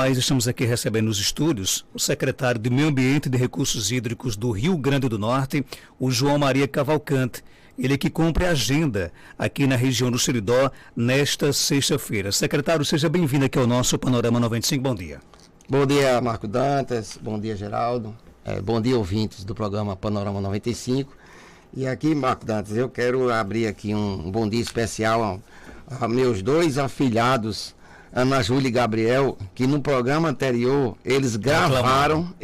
Nós estamos aqui recebendo nos estúdios o secretário de Meio Ambiente e de Recursos Hídricos do Rio Grande do Norte, o João Maria Cavalcante. Ele que cumpre a agenda aqui na região do Seridó nesta sexta-feira. Secretário, seja bem-vindo aqui ao nosso Panorama 95. Bom dia. Bom dia, Marco Dantas. Bom dia, Geraldo. Bom dia, ouvintes do programa Panorama 95. E aqui, Marco Dantas, eu quero abrir aqui um bom dia especial a meus dois afilhados, Ana Júlia e Gabriel, que no programa anterior eles gravaram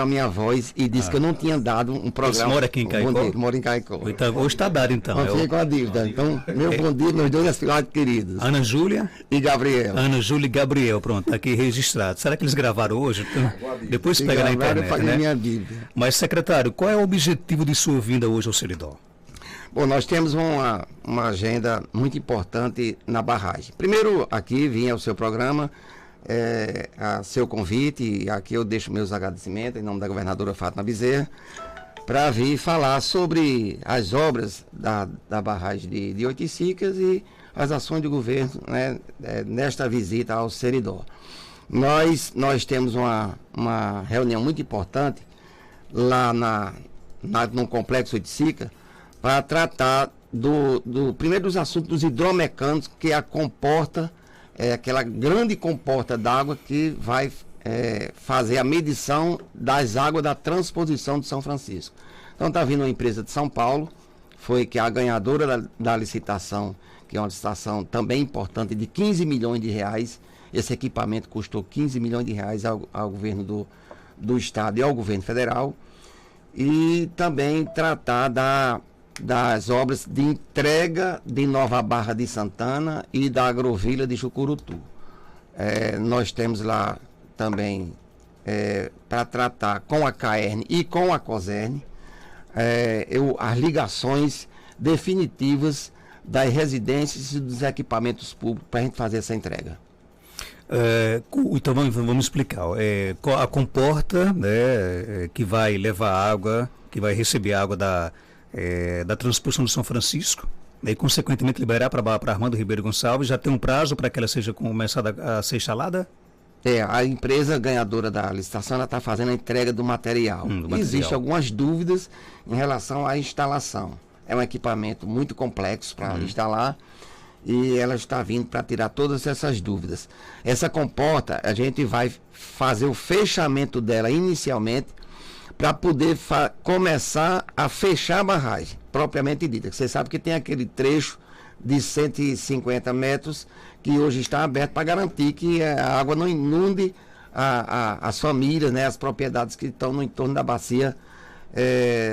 a minha voz e disse que eu não tinha dado um programa. Eles moram aqui em Caicó? Moro em Caicó. Então, hoje está dado, então. Não fiquei com a dívida. Então, meu bom dia, meus dois afilhados queridos. Ana Júlia e Gabriel. Ana Júlia e Gabriel, pronto, tá aqui registrado. Será que eles gravaram hoje? Depois se pega na internet, né? Minha dívida. Mas, secretário, qual é o objetivo de sua vinda hoje ao Seridó? Bom, nós temos uma agenda muito importante na barragem. Primeiro, aqui vim ao seu programa, a seu convite, e aqui eu deixo meus agradecimentos em nome da governadora Fátima Bezerra, para vir falar sobre as obras da barragem de Oiticicas e as ações do governo, né, nesta visita ao Seridó. Nós temos uma reunião muito importante lá no Complexo Oiticica, para tratar primeiro dos assuntos dos hidromecânicos, que é a comporta, aquela grande comporta d'água que vai fazer a medição das águas da transposição de São Francisco. Então está vindo uma empresa de São Paulo, que é a ganhadora da licitação, que é uma licitação também importante, de 15 milhões de reais. Esse equipamento custou 15 milhões de reais ao governo do estado e ao governo federal. E também tratar das obras de entrega de Nova Barra de Santana e da Agrovila de Jucurutu. Nós temos lá também para tratar com a CAERN e com a COSERN as ligações definitivas das residências e dos equipamentos públicos para a gente fazer essa entrega. Então vamos explicar. A comporta, né, que vai levar água, que vai receber água da transposição de São Francisco, e consequentemente liberar para Armando Ribeiro Gonçalves, já tem um prazo para que ela seja começada a ser instalada? A empresa ganhadora da licitação está fazendo a entrega do material. Existem algumas dúvidas em relação à instalação. É um equipamento muito complexo para instalar e ela está vindo para tirar todas essas dúvidas. Essa comporta, a gente vai fazer o fechamento dela inicialmente para poder começar a fechar a barragem, propriamente dita. Você sabe que tem aquele trecho de 150 metros que hoje está aberto para garantir que a água não inunde as famílias, né, as propriedades que estão no entorno da bacia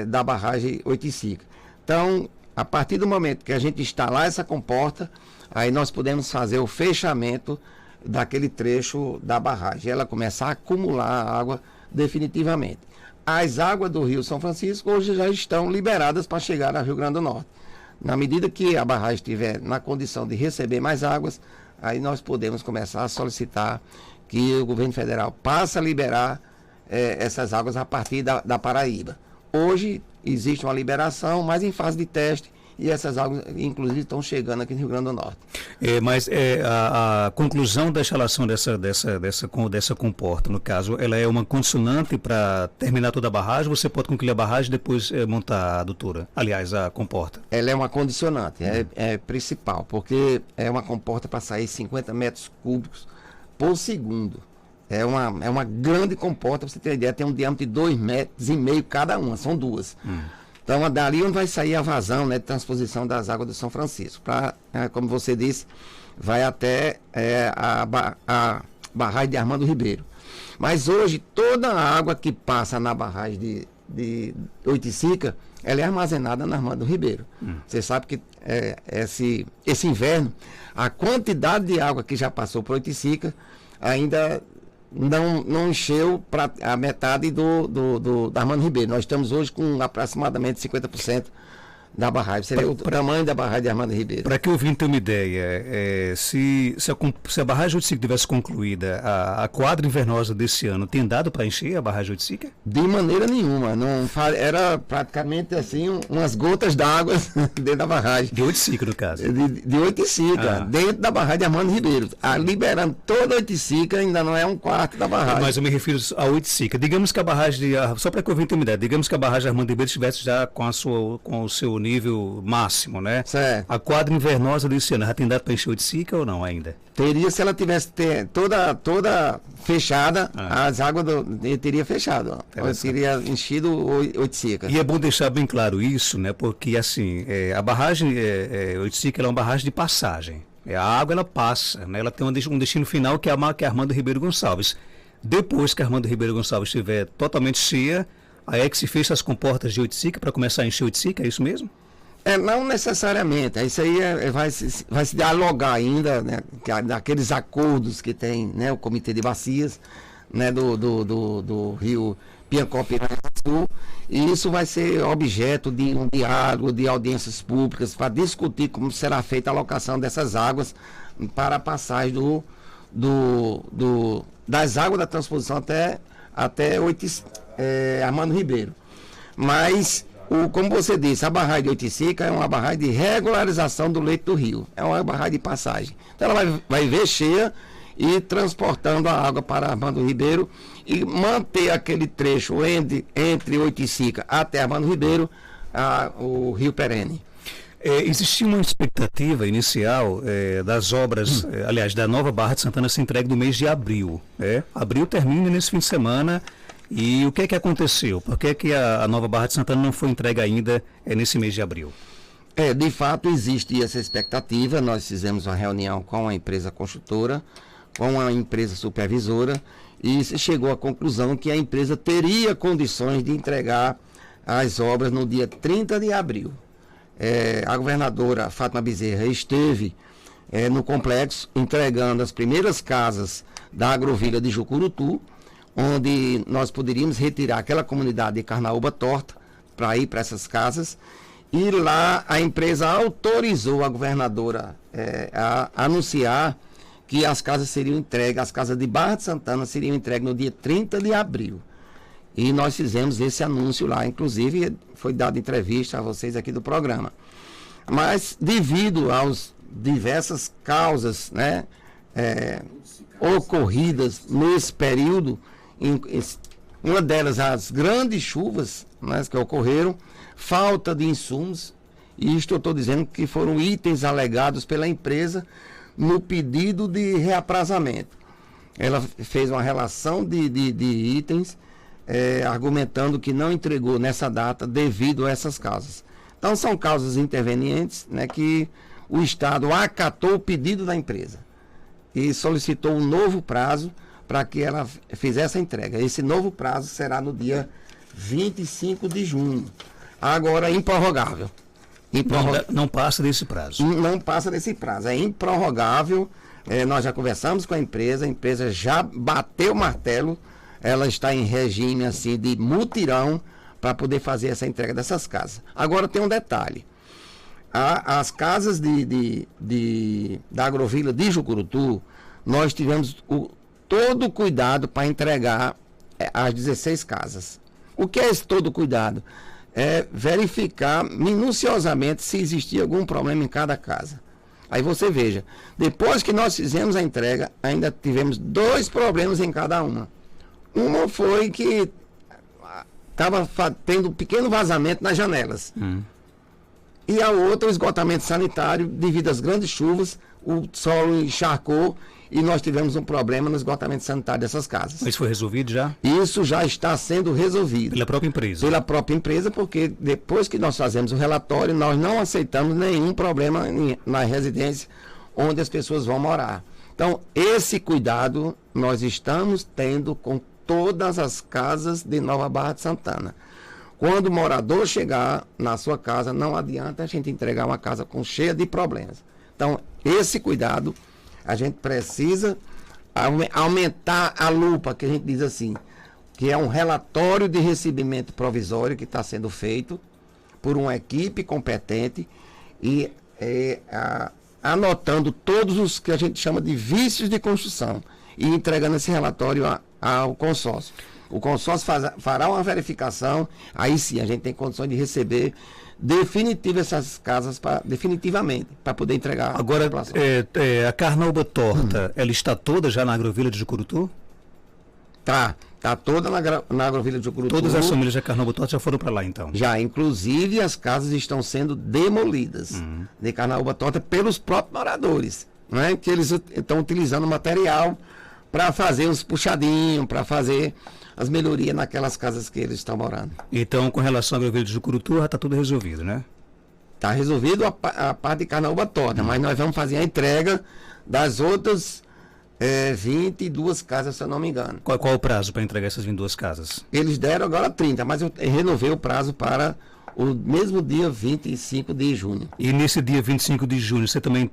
da barragem Oiticica. Então, a partir do momento que a gente instalar essa comporta, aí nós podemos fazer o fechamento daquele trecho da barragem. Ela começar a acumular a água definitivamente. As águas do Rio São Francisco hoje já estão liberadas para chegar ao Rio Grande do Norte. Na medida que a barragem estiver na condição de receber mais águas, aí nós podemos começar a solicitar que o governo federal passe a liberar essas águas a partir da Paraíba. Hoje existe uma liberação, mas em fase de teste, e essas águas, inclusive, estão chegando aqui no Rio Grande do Norte. Mas a conclusão da instalação dessa comporta, no caso, ela é uma condicionante para terminar toda a barragem? Você pode concluir a barragem e depois montar a adutora? Aliás, a comporta. Ela é uma condicionante, é principal, porque é uma comporta para sair 50 metros cúbicos por segundo. É uma grande comporta, para você ter ideia, tem um diâmetro de 2,5 metros cada uma, são duas. Então, dali onde vai sair a vazão, né, de transposição das águas do São Francisco. Como você disse, vai até a barragem de Armando Ribeiro. Mas hoje, toda a água que passa na barragem de Oiticica, ela é armazenada na Armando Ribeiro. Você sabe que esse inverno, a quantidade de água que já passou por Oiticica ainda não encheu para a metade da Armando Ribeiro. Nós estamos hoje com aproximadamente 50% da barragem. Seria o tamanho da barragem de Armando Ribeiro. Para que o ouvinte tenha uma ideia, se a barragem Oiticica tivesse concluída, a quadra invernosa desse ano tem dado para encher a barragem Oiticica? De maneira nenhuma. Não, era praticamente assim, umas gotas d'água dentro da barragem. De Oiticica, no caso. De Oiticica, dentro da barragem de Armando Ribeiro. Liberando toda a Oiticica, ainda não é um quarto da barragem. Mas eu me refiro a Oiticica. Digamos que a barragem, só para que o ouvinte tenha uma ideia, digamos que a barragem de Armando Ribeiro estivesse já com o seu nível máximo, né? Certo. A quadra invernosa desse ano já tem dado para encher Oiticica ou não ainda? Teria, se ela tivesse toda fechada, as águas teria fechado. Teria enchido Oiticica. E é bom deixar bem claro isso, né? Porque assim, a barragem Oiticica é uma barragem de passagem. A água ela passa, né? Ela tem um destino final que é Armando Ribeiro Gonçalves. Depois que a Armando Ribeiro Gonçalves estiver totalmente cheia, aí é que se fecha as comportas de Oiticica para começar a encher Oiticica, é isso mesmo? Não necessariamente. Isso aí vai se dialogar ainda, né, daqueles acordos que tem, né, o Comitê de Bacias, né, do Rio Piancó-Piranha Sul, e isso vai ser objeto de um diálogo, de audiências públicas, para discutir como será feita a alocação dessas águas para a passagem das águas da transposição até Armando Ribeiro. Mas, como você disse, a barragem de Oiticica é uma barragem de regularização do leito do rio. É uma barragem de passagem. Então ela vai ver cheia e transportando a água para Armando Ribeiro e manter aquele trecho entre Oiticica até Armando Ribeiro, o rio perene. Existia uma expectativa inicial das obras, aliás, da nova Barra de Santana ser entregue no mês de abril. Abril termina nesse fim de semana. E o que é que aconteceu? Por que é que a nova Barra de Santana não foi entregue ainda nesse mês de abril? De fato, existe essa expectativa. Nós fizemos uma reunião com a empresa construtora, com a empresa supervisora, e se chegou à conclusão que a empresa teria condições de entregar as obras no dia 30 de abril. A governadora Fátima Bezerra esteve no complexo entregando as primeiras casas da Agrovila de Jucurutu, onde nós poderíamos retirar aquela comunidade de Carnaúba Torta para ir para essas casas. E lá a empresa autorizou a governadora a anunciar que as casas seriam entregues, as casas de Barra de Santana seriam entregues no dia 30 de abril. E nós fizemos esse anúncio lá, inclusive foi dada entrevista a vocês aqui do programa. Mas devido às diversas causas, né, ocorridas nesse período, uma delas as grandes chuvas, né, que ocorreram, falta de insumos, e isto eu estou dizendo que foram itens alegados pela empresa no pedido de reaprazamento. Ela fez uma relação de itens, argumentando que não entregou nessa data devido a essas causas. Então são causas intervenientes, né, que o Estado acatou o pedido da empresa e solicitou um novo prazo para que ela fizesse a entrega. Esse novo prazo será no dia 25 de junho. Agora, improrrogável. Não passa desse prazo. Não passa desse prazo. É improrrogável. Nós já conversamos com a empresa já bateu o martelo. Ela está em regime assim, de mutirão para poder fazer essa entrega dessas casas. Agora tem um detalhe. As casas da Agrovila de Jucurutu, nós tivemos todo o cuidado para entregar as 16 casas. O que é esse todo cuidado? É verificar minuciosamente se existia algum problema em cada casa. Aí você veja, depois que nós fizemos a entrega, ainda tivemos 2 problemas em cada uma. Uma foi que estava tendo um pequeno vazamento nas janelas. E a outra, o esgotamento sanitário, devido às grandes chuvas, o solo encharcou e nós tivemos um problema no esgotamento sanitário dessas casas. Mas foi resolvido já? Isso já está sendo resolvido. Pela própria empresa? Pela própria empresa, porque depois que nós fazemos o relatório, nós não aceitamos nenhum problema na residência onde as pessoas vão morar. Então, esse cuidado nós estamos tendo com todas as casas de Nova Barra de Santana. Quando o morador chegar na sua casa, não adianta a gente entregar uma casa cheia de problemas. Então, esse cuidado, a gente precisa aumentar a lupa, que a gente diz assim, que é um relatório de recebimento provisório que está sendo feito por uma equipe competente e anotando todos os que a gente chama de vícios de construção e entregando esse relatório ao consórcio. O consórcio fará uma verificação, aí sim a gente tem condições de receber essas casas definitivamente, para poder entregar. Agora, a carnaúba torta, ela está toda já na Agrovila de Jucurutu? Tá toda na Agrovila de Jucurutu. Todas as famílias da carnaúba torta já foram para lá, então? Já, inclusive as casas estão sendo demolidas de carnaúba torta pelos próprios moradores, né? Que eles estão utilizando material para fazer os puxadinhos, para fazer as melhorias naquelas casas que eles estão morando. Então, com relação à Agrovila de Jucurutu, já está tudo resolvido, né? Está resolvido a parte de carnaúba torta, mas nós vamos fazer a entrega das outras 22 casas, se eu não me engano. Qual o prazo para entregar essas 22 casas? Eles deram agora 30, mas eu renovei o prazo para o mesmo dia 25 de junho. E nesse dia 25 de junho, você também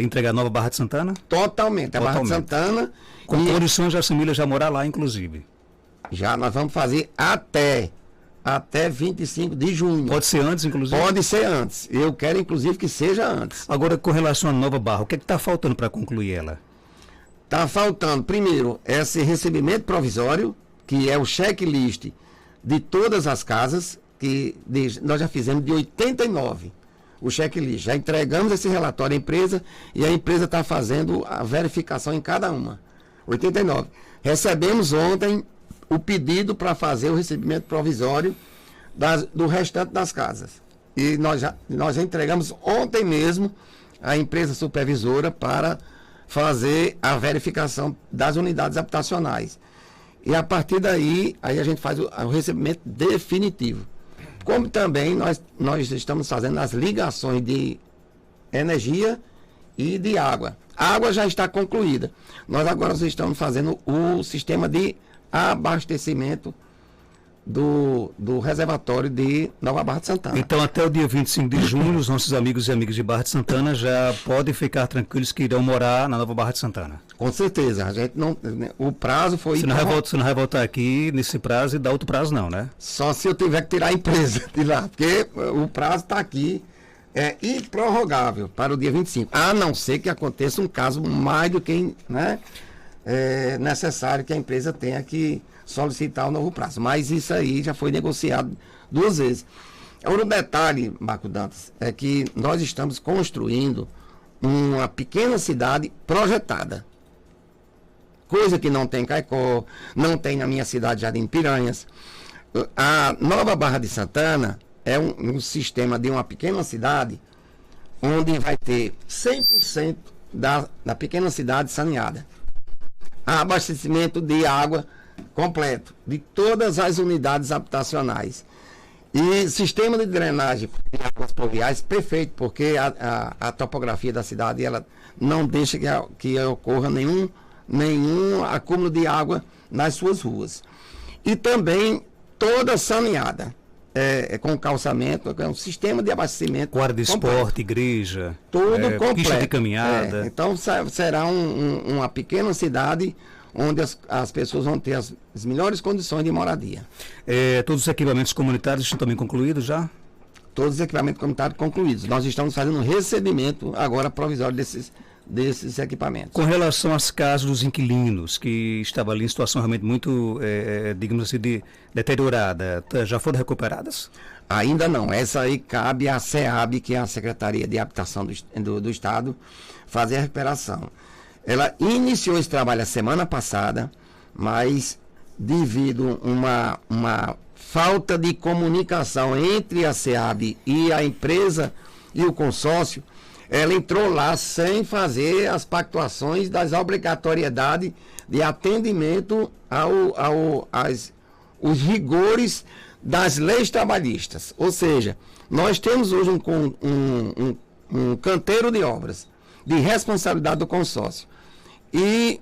entrega a nova Barra de Santana? Totalmente, a Barra de Santana. Com condições das famílias já morar lá, inclusive? Já nós vamos fazer até 25 de junho. Pode ser antes, inclusive? Pode ser antes. Eu quero, inclusive, que seja antes. Agora, com relação à nova Barra, o que está faltando para concluir ela? Está faltando, primeiro, esse recebimento provisório, que é o checklist de todas as casas, que nós já fizemos de 89, o checklist. Já entregamos esse relatório à empresa e a empresa está fazendo a verificação em cada uma. 89. Recebemos ontem o pedido para fazer o recebimento provisório do restante das casas. E nós já entregamos ontem mesmo à empresa supervisora para fazer a verificação das unidades habitacionais. E a partir daí, aí a gente faz o recebimento definitivo. Como também nós estamos fazendo as ligações de energia e de água. A água já está concluída. Nós agora estamos fazendo o sistema de abastecimento do reservatório de Nova Barra de Santana. Então, até o dia 25 de junho, os nossos amigos e amigas de Barra de Santana já podem ficar tranquilos que irão morar na Nova Barra de Santana. Com certeza. A gente não, o prazo foi... Você não vai voltar aqui nesse prazo e dar outro prazo não, né? Só se eu tiver que tirar a empresa de lá, porque o prazo está aqui, improrrogável para o dia 25. A não ser que aconteça um caso mais do que necessário que a empresa tenha que solicitar o novo prazo. Mas isso aí já foi negociado 2 vezes. Agora, o detalhe, Marco Dantas, é que nós estamos construindo uma pequena cidade projetada. Coisa que não tem em Caicó, não tem na minha cidade, Jardim Piranhas. A Nova Barra de Santana é um sistema de uma pequena cidade onde vai ter 100% da pequena cidade saneada. Abastecimento de água completo, de todas as unidades habitacionais. E sistema de drenagem de águas pluviais perfeito, porque a topografia da cidade ela não deixa que ocorra nenhum acúmulo de água nas suas ruas. E também toda saneada, com calçamento, é um sistema de abastecimento. Quadra de esporte, igreja, tudo completo. Pista de caminhada. Então será uma pequena cidade onde as pessoas vão ter as melhores condições de moradia. Todos os equipamentos comunitários estão também concluídos já? Todos os equipamentos comunitários concluídos. Nós estamos fazendo um recebimento agora provisório desses equipamentos. Com relação às casas dos inquilinos, que estavam ali em situação realmente muito, digamos assim, deteriorada, já foram recuperadas? Ainda não. Essa aí cabe à SEAB, que é a Secretaria de Habitação do Estado, fazer a recuperação. Ela iniciou esse trabalho a semana passada, mas devido a uma falta de comunicação entre a SEAB e a empresa e o consórcio, ela entrou lá sem fazer as pactuações das obrigatoriedades de atendimento os rigores das leis trabalhistas. Ou seja, nós temos hoje um canteiro de obras de responsabilidade do consórcio. E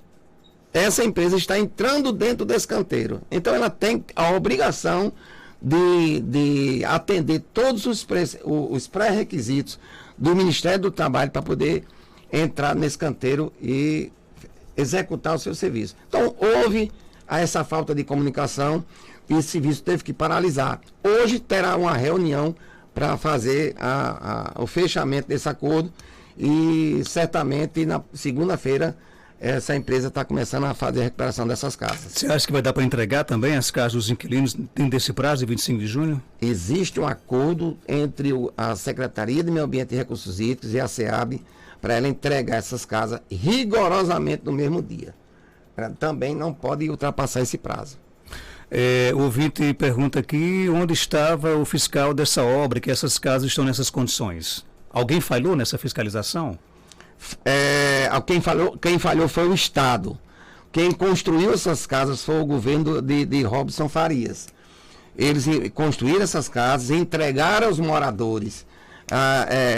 essa empresa está entrando dentro desse canteiro. Então ela tem a obrigação de atender todos os pré-requisitos do Ministério do Trabalho para poder entrar nesse canteiro e executar o seu serviço. Então houve essa falta de comunicação e esse serviço teve que paralisar. Hoje terá uma reunião para fazer o fechamento desse acordo e certamente na segunda-feira essa empresa está começando a fazer a recuperação dessas casas. Você acha que vai dar para entregar também as casas dos inquilinos dentro desse prazo de 25 de junho? Existe um acordo entre a Secretaria de Meio Ambiente e Recursos Hídricos e a SEAB para ela entregar essas casas rigorosamente no mesmo dia. Ela também não pode ultrapassar esse prazo. O ouvinte pergunta aqui onde estava o fiscal dessa obra, que essas casas estão nessas condições. Alguém falhou nessa fiscalização? Quem falhou foi o Estado. Quem construiu essas casas foi o governo de Robson Farias. Eles construíram essas casas, entregaram aos moradores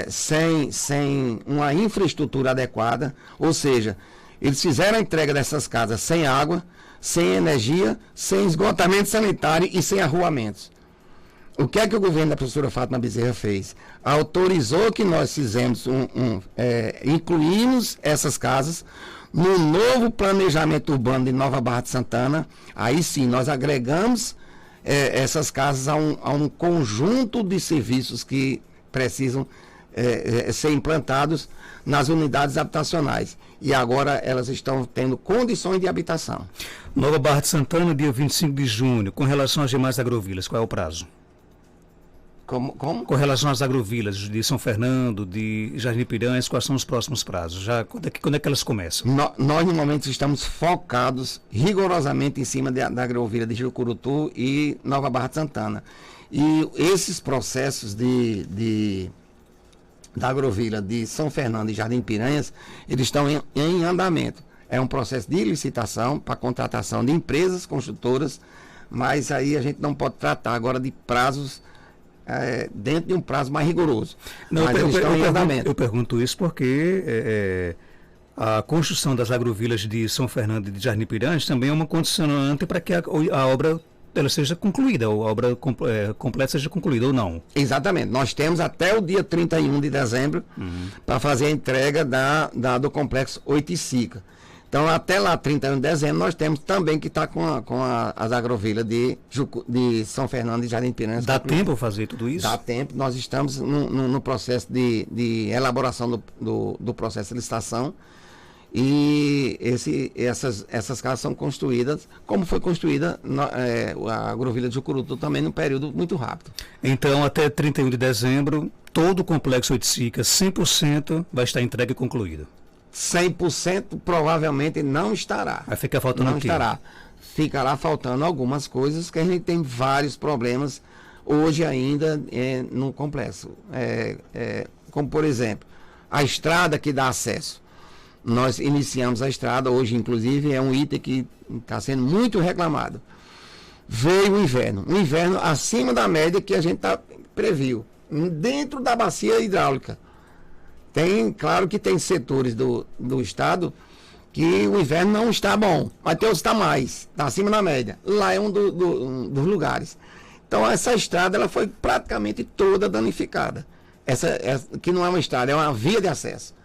sem uma infraestrutura adequada, ou seja, eles fizeram a entrega dessas casas sem água, sem energia, sem esgotamento sanitário e sem arruamentos. O que é que o governo da professora Fátima Bezerra fez? Autorizou que nós fizemos incluímos essas casas no novo planejamento urbano de Nova Barra de Santana. Aí sim, nós agregamos essas casas a um conjunto de serviços que precisam ser implantados nas unidades habitacionais. E agora elas estão tendo condições de habitação. Nova Barra de Santana, dia 25 de junho. Com relação às demais agrovilas, qual é o prazo? Como? Com relação às agrovilas de São Fernando, de Jardim Piranhas, quais são os próximos prazos? Quando é que elas começam? Nós, no momento, estamos focados rigorosamente em cima da agrovila de Jucurutu e Nova Barra de Santana. E esses processos da agrovila de São Fernando e Jardim Piranhas, eles estão em andamento. É um processo de licitação para contratação de empresas construtoras, mas aí a gente não pode tratar agora de prazos dentro de um prazo mais rigoroso. Não, eu pergunto isso porque a construção das agrovilas de São Fernando e de Jardim Piranhas também é uma condicionante para que a obra ela seja concluída, a obra completa seja concluída ou não. Exatamente. Nós temos até o dia 31 de dezembro para fazer a entrega do complexo Oiticica. Então, até lá, 31 de dezembro, nós temos também que estar com as agrovilas de São Fernando e Jardim Piranhas. Dá tempo fazer tudo isso? Dá tempo. Nós estamos no processo de elaboração do processo de licitação. E essas casas são construídas, como foi construída a agrovila de Jucurutu também, num período muito rápido. Então, até 31 de dezembro, todo o complexo Oiticica, 100% vai estar entregue e concluído. 100% provavelmente não estará. Vai ficar faltando Não estará. Ficará faltando algumas coisas, que a gente tem vários problemas hoje ainda no complexo. Como, por exemplo, a estrada que dá acesso. Nós iniciamos a estrada, hoje inclusive é um item que está sendo muito reclamado. Veio o inverno, um inverno acima da média que a gente previu, dentro da bacia hidráulica. Claro que tem setores do estado que o inverno não está bom, mas tem outros que está mais, está acima da média. Lá é um dos lugares. Então essa estrada ela foi praticamente toda danificada. Que não é uma estrada, é uma via de acesso.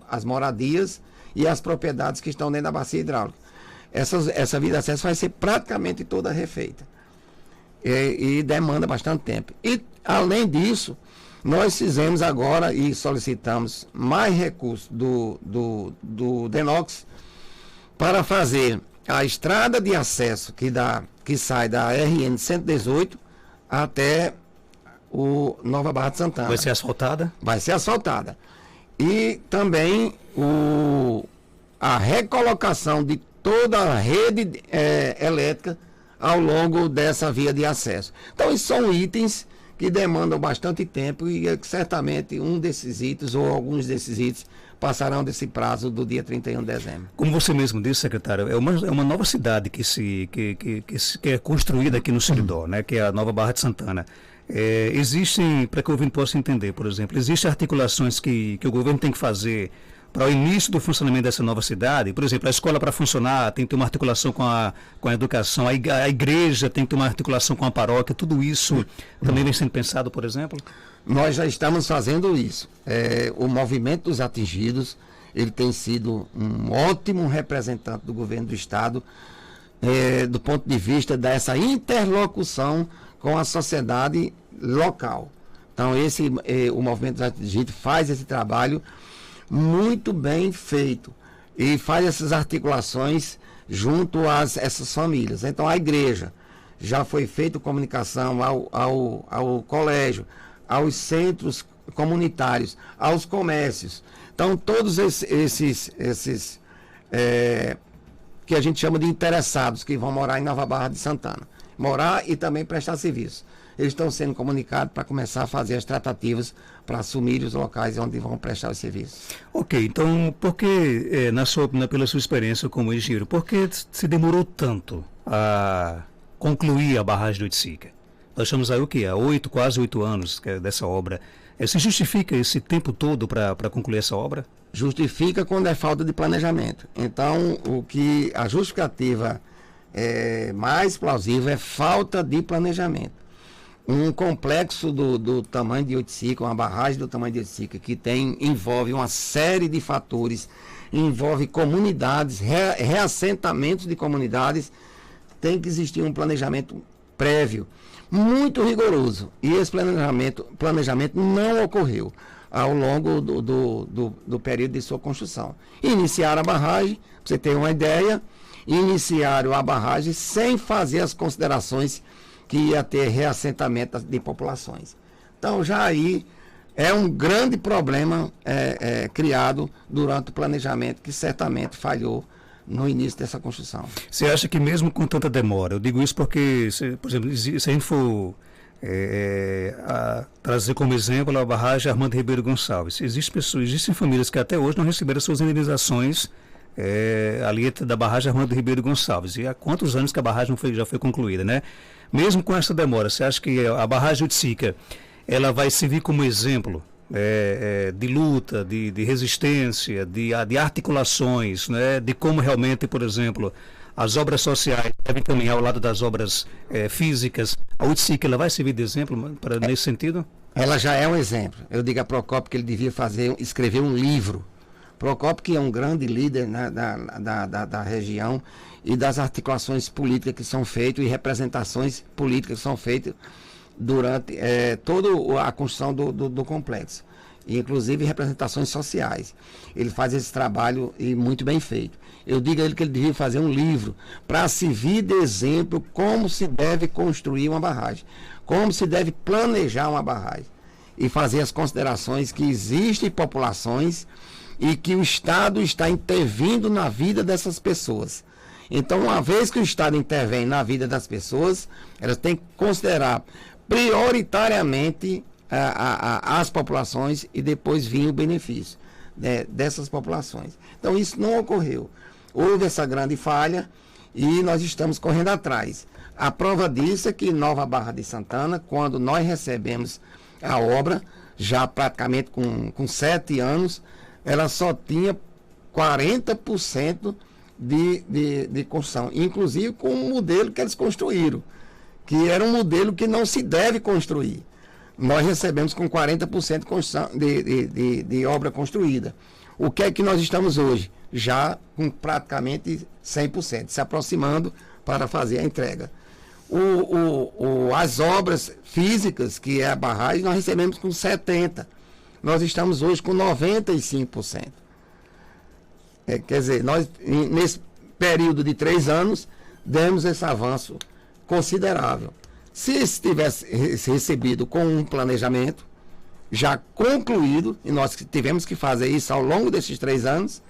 As moradias e as propriedades que estão dentro da bacia hidráulica. Essa via de acesso vai ser praticamente toda refeita. E demanda bastante tempo. E, além disso, nós fizemos agora e solicitamos mais recursos do DENOX para fazer a estrada de acesso que sai da RN 118 até o Nova Barra de Santana. Vai ser asfaltada? Vai ser asfaltada. E também a recolocação de toda a rede elétrica ao longo dessa via de acesso. Então, esses são itens que demandam bastante tempo e certamente um desses itens ou alguns desses itens passarão desse prazo do dia 31 de dezembro. Como você mesmo disse, secretário, é uma nova cidade que é construída aqui no Seridó, né, que é a Nova Barra de Santana. Existem, para que o ouvinte possa entender, por exemplo, existem articulações que o governo tem que fazer para o início do funcionamento dessa nova cidade. Por exemplo, a escola para funcionar tem que ter uma articulação com a educação, a igreja tem que ter uma articulação com a paróquia, tudo isso também vem sendo pensado, por exemplo? Nós já estamos fazendo isso. O movimento dos atingidos, ele tem sido um ótimo representante do governo do estado, do ponto de vista dessa interlocução com a sociedade local. Então, o Movimento dos Atingidos faz esse trabalho muito bem feito e faz essas articulações junto a essas famílias. Então, a igreja já foi feita comunicação ao colégio, aos centros comunitários, aos comércios. Então, todos esses que a gente chama de interessados, que vão morar em Nova Barra de Santana, morar e também prestar serviço. Eles estão sendo comunicados para começar a fazer as tratativas para assumir os locais onde vão prestar os serviços. Ok, então, por que, pela sua experiência como engenheiro, por que se demorou tanto a concluir a barragem do Oiticica? Nós estamos aí o quê? Há quase 8 anos dessa obra. Se justifica esse tempo todo para concluir essa obra? Justifica quando é falta de planejamento. Então, a justificativa mais plausível é falta de planejamento. Um complexo do tamanho de Oiticica, uma barragem do tamanho de Oiticica, que envolve uma série de fatores, envolve comunidades, reassentamentos de comunidades, tem que existir um planejamento prévio, muito rigoroso. E esse planejamento não ocorreu ao longo do período de sua construção. Iniciaram a barragem, para você ter uma ideia, iniciaram a barragem sem fazer as considerações que ia ter reassentamento de populações. Então, já aí é um grande problema criado durante o planejamento, que certamente falhou no início dessa construção. Você acha que mesmo com tanta demora, eu digo isso porque, por exemplo, se a gente for trazer como exemplo a barragem Armando Ribeiro Gonçalves, existem famílias que até hoje não receberam suas indenizações ali da barragem Armando Ribeiro Gonçalves. E há quantos anos que a barragem já foi concluída, né? Mesmo com essa demora, você acha que a barragem de Oiticica, ela vai servir como exemplo de luta, de resistência, de articulações, né? De como realmente, por exemplo, as obras sociais devem caminhar ao lado das obras físicas? A Oiticica, ela vai servir de exemplo nesse sentido? Ela já é um exemplo. Eu digo a Procópio que ele devia escrever um livro. Procópio, que é um grande líder, né, da região e das articulações políticas que são feitas e representações políticas que são feitas durante toda a construção do complexo, inclusive representações sociais. Ele faz esse trabalho e muito bem feito. Eu digo a ele que ele devia fazer um livro para servir de exemplo como se deve construir uma barragem, como se deve planejar uma barragem e fazer as considerações que existem populações e que o Estado está intervindo na vida dessas pessoas. Então, uma vez que o Estado intervém na vida das pessoas, elas têm que considerar prioritariamente as populações e depois vir o benefício dessas populações. Então, isso não ocorreu. Houve essa grande falha e nós estamos correndo atrás. A prova disso é que Nova Barra de Santana, quando nós recebemos a obra, já praticamente com 7 anos, ela só tinha 40% de construção, inclusive com o modelo que eles construíram, que era um modelo que não se deve construir. Nós recebemos com 40% de, construção, de obra construída. O que é que nós estamos hoje? Já com praticamente 100%, se aproximando para fazer a entrega. As obras físicas, que é a barragem, nós recebemos com 70%. Nós estamos hoje com 95%. Quer dizer, nós, nesse período de 3 anos, demos esse avanço considerável. Se tivesse recebido com um planejamento já concluído, e nós tivemos que fazer isso ao longo desses 3 anos,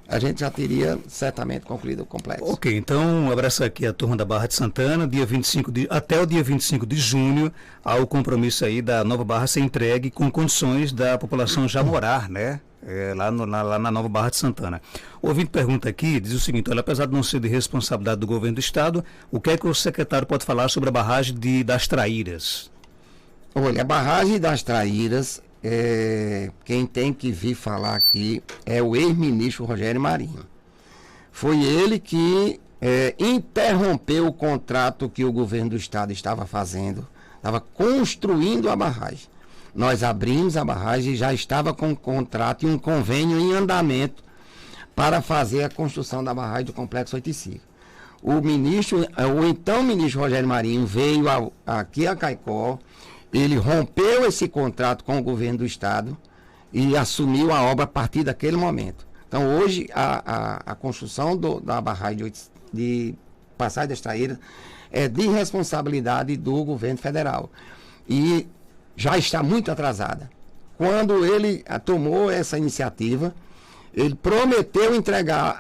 a gente já teria certamente concluído o complexo. Ok, então um abraço aqui à turma da Barra de Santana, até o dia 25 de junho, há o compromisso aí da Nova Barra ser entregue com condições da população já morar, né? Lá na Nova Barra de Santana. O ouvinte pergunta aqui, diz o seguinte: olha, apesar de não ser de responsabilidade do governo do estado, o que é que o secretário pode falar sobre a barragem das Traíras? Olha, a barragem das Traíras, quem tem que vir falar aqui é o ex-ministro Rogério Marinho. Foi ele que interrompeu o contrato que o governo do estado estava fazendo, estava construindo a barragem. Nós abrimos a barragem e já estava com um contrato e um convênio em andamento para fazer a construção da barragem do Complexo Oiticica. O então ministro Rogério Marinho veio aqui a Caicó ele rompeu esse contrato com o governo do estado e assumiu a obra a partir daquele momento. Então, hoje, a construção da barragem de Passagem das Traíras é de responsabilidade do governo federal. E já está muito atrasada. Quando ele tomou essa iniciativa, ele prometeu entregar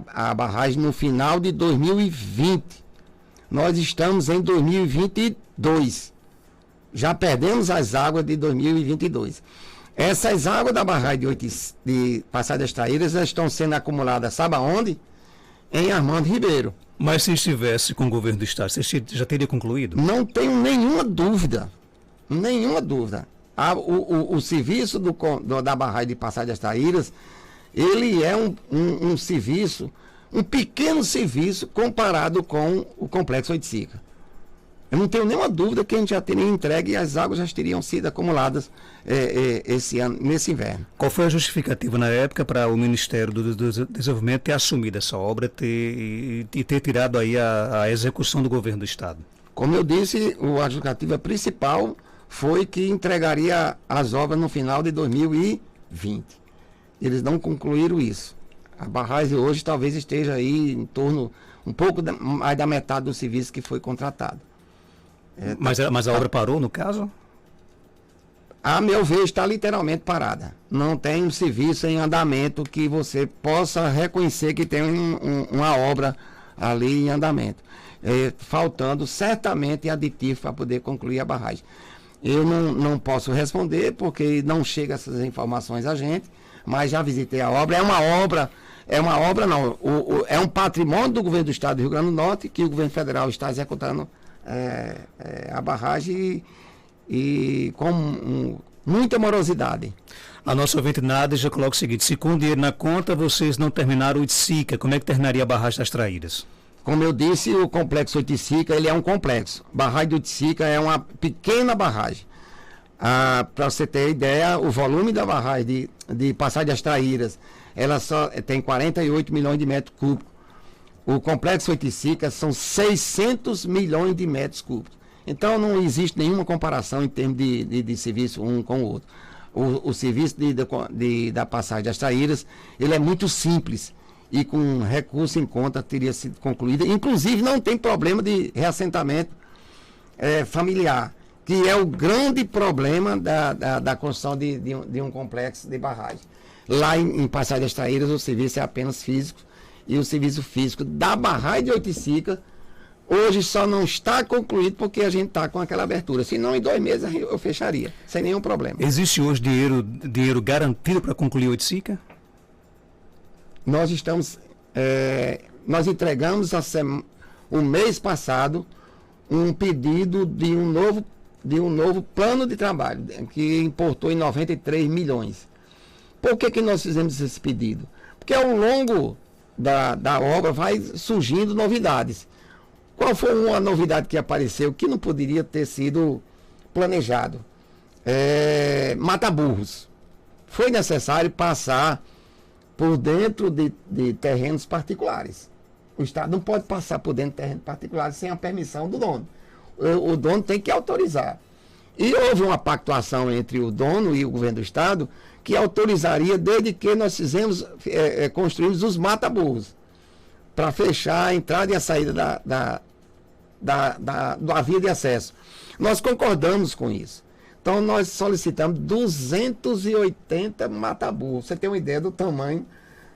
a barragem no final de 2020. Nós estamos em 2022. Já perdemos as águas de 2022. Essas águas da barragem de Passagem das Traíras estão sendo acumuladas, sabe aonde? Em Armando Ribeiro. Mas se estivesse com o governo do estado, você já teria concluído? Não tenho nenhuma dúvida. Nenhuma dúvida. O serviço da barragem de Passagem das Traíras, ele é um serviço, um pequeno serviço comparado com o Complexo Oiticica. Eu não tenho nenhuma dúvida que a gente já teria entregue e as águas já teriam sido acumuladas esse ano, nesse inverno. Qual foi a justificativa na época para o Ministério do Desenvolvimento ter assumido essa obra e ter tirado aí a execução do governo do estado? Como eu disse, a justificativa principal foi que entregaria as obras no final de 2020. Eles não concluíram isso. A barragem hoje talvez esteja aí em torno, um pouco mais da metade do serviço que foi contratado. Mas a obra parou, no caso? A meu ver, está literalmente parada. Não tem um serviço em andamento que você possa reconhecer que tem uma obra ali em andamento. Faltando certamente aditivo para poder concluir a barragem. Eu não posso responder porque não chega essas informações a gente, mas já visitei a obra. É um patrimônio do governo do estado do Rio Grande do Norte que o governo federal está executando a barragem e com muita morosidade. A nossa ouvinte Nádia já coloca o seguinte: se com dinheiro na conta vocês não terminaram o Oiticica, como é que terminaria a barragem das Traíras? Como eu disse, o complexo Oiticica, ele é um complexo. Barragem do Oiticica é uma pequena barragem. Para você ter ideia, o volume da barragem de Passagem das Traíras, ela só tem 48 milhões de metros cúbicos. O complexo Oiticica são 600 milhões de metros cúbicos. Então não existe nenhuma comparação em termos de serviço um com o outro. O serviço da Passagem das Traíras, ele é muito simples e com recurso em conta teria sido concluída. Inclusive não tem problema de reassentamento familiar, que é o grande problema da construção de um complexo de barragem. Lá em Passagem das Traíras o serviço é apenas físico, e o serviço físico da barragem de Oiticica hoje só não está concluído porque a gente está com aquela abertura. Senão em 2 meses eu fecharia, sem nenhum problema. Existe hoje dinheiro garantido para concluir Oiticica? Nós entregamos o mês passado um pedido de um novo plano de trabalho, que importou em 93 milhões. Por que nós fizemos esse pedido? Porque ao longo da obra vai surgindo novidades. Qual foi uma novidade que apareceu que não poderia ter sido planejado? Mata-burros. Foi necessário passar por dentro de terrenos particulares. O Estado não pode passar por dentro de terrenos particulares sem a permissão do dono. O dono tem que autorizar. E houve uma pactuação entre o dono e o governo do Estado que autorizaria desde que nós construímos os mata-burros para fechar a entrada e a saída da via de acesso. Nós concordamos com isso. Então nós solicitamos 280 mata-burros. Você tem uma ideia do tamanho,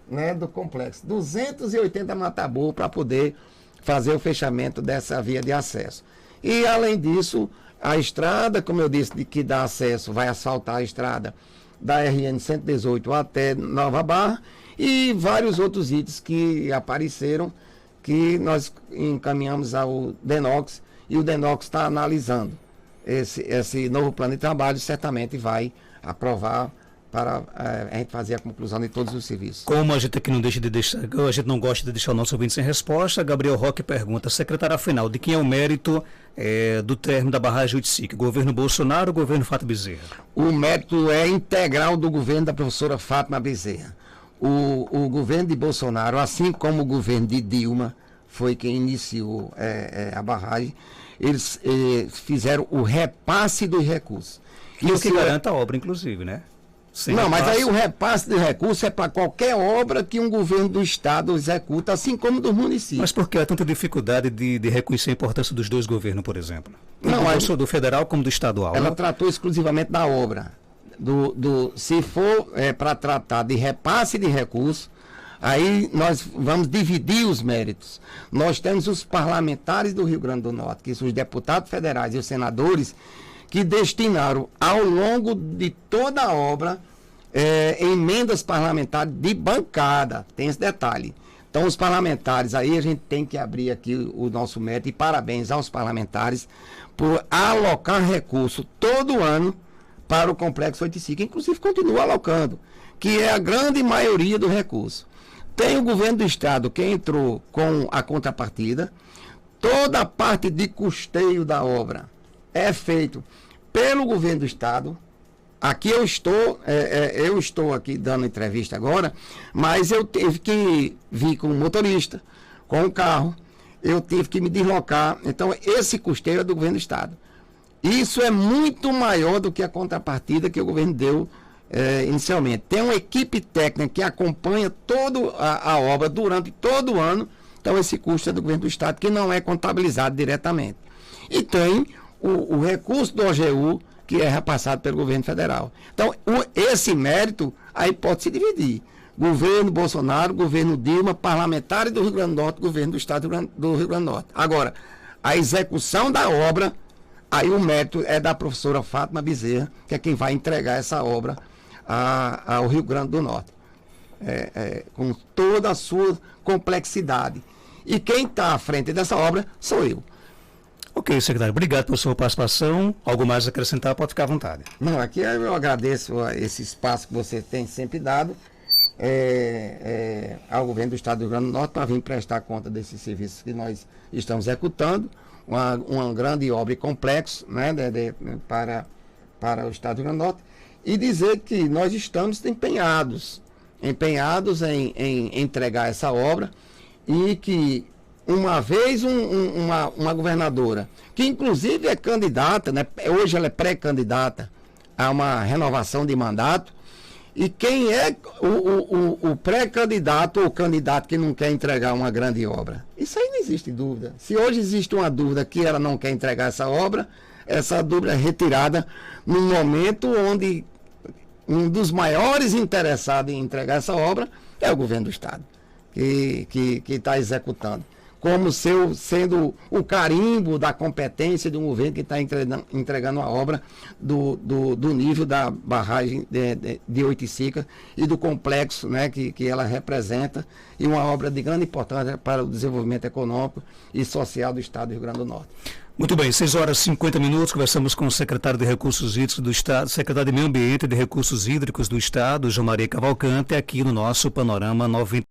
né, do complexo. 280 mata-burros para poder fazer o fechamento dessa via de acesso. E além disso, a estrada, como eu disse, que dá acesso, vai asfaltar a estrada da RN 118 até Nova Barra e vários outros itens que apareceram que nós encaminhamos ao DENOX e o DENOX está analisando. Esse novo plano de trabalho certamente vai aprovar para a gente fazer a conclusão de todos os serviços. Como a gente aqui a gente não gosta de deixar o nosso ouvinte sem resposta, Gabriel Roque pergunta: secretário, afinal, de quem é o mérito do término da barragem Oiticica? Governo Bolsonaro ou governo Fátima Bezerra? O mérito é integral do governo da professora Fátima Bezerra. O governo de Bolsonaro, assim como o governo de Dilma, foi quem iniciou a barragem, eles fizeram o repasse dos recursos. E o que garanta a obra, inclusive, né? Sem não, repasse. Mas aí o repasse de recursos é para qualquer obra que um governo do estado executa, assim como dos municípios. Mas por que há tanta dificuldade de reconhecer a importância dos dois governos, por exemplo? Não, do federal como do estadual. Ela tratou exclusivamente da obra. Se for para tratar de repasse de recursos, aí nós vamos dividir os méritos. Nós temos os parlamentares do Rio Grande do Norte, que são os deputados federais e os senadores, que destinaram ao longo de toda a obra emendas parlamentares de bancada. Tem esse detalhe. Então, os parlamentares, aí a gente tem que abrir aqui o nosso mérito, e parabéns aos parlamentares por alocar recurso todo ano para o Complexo 85, inclusive continua alocando, que é a grande maioria do recurso. Tem o governo do estado que entrou com a contrapartida, toda a parte de custeio da obra é feito pelo governo do estado. Aqui eu estou aqui dando entrevista agora, mas eu tive que vir com o motorista, com o carro, eu tive que me deslocar. Então, esse custeio é do governo do estado. Isso é muito maior do que a contrapartida que o governo deu inicialmente. Tem uma equipe técnica que acompanha toda a obra durante todo o ano. Então, esse custo é do governo do estado, que não é contabilizado diretamente. E tem o recurso do OGU, que é repassado pelo governo federal. Então, esse mérito aí pode se dividir. Governo Bolsonaro, governo Dilma, parlamentares do Rio Grande do Norte, governo do estado do Rio Grande do Norte. Agora, a execução da obra, aí o mérito é da professora Fátima Bezerra, que é quem vai entregar essa obra ao Rio Grande do Norte. Com toda a sua complexidade. E quem está à frente dessa obra sou eu. Ok, secretário, obrigado pela sua participação. Algo mais a acrescentar, pode ficar à vontade. Não, aqui eu agradeço esse espaço que você tem sempre dado ao governo do estado do Rio Grande do Norte para vir prestar conta desses serviços que nós estamos executando. Uma grande obra e complexo, né, para o estado do Rio Grande do Norte. E dizer que nós estamos empenhados em entregar essa obra, e que uma vez uma governadora, que inclusive é candidata, né, hoje ela é pré-candidata a uma renovação de mandato, e quem é o pré-candidato ou o candidato que não quer entregar uma grande obra? Isso aí não existe dúvida. Se hoje existe uma dúvida que ela não quer entregar essa obra, essa dúvida é retirada no momento onde um dos maiores interessados em entregar essa obra é o governo do estado, que está executando, como sendo o carimbo da competência de um governo que está entregando a obra do nível da barragem de Oiticica e do complexo, né, que ela representa, e uma obra de grande importância para o desenvolvimento econômico e social do estado do Rio Grande do Norte. Muito bem, 6h50, conversamos com o secretário de Recursos Hídricos do Estado, secretário de Meio Ambiente e de Recursos Hídricos do Estado, João Maria Cavalcante, aqui no nosso Panorama 90.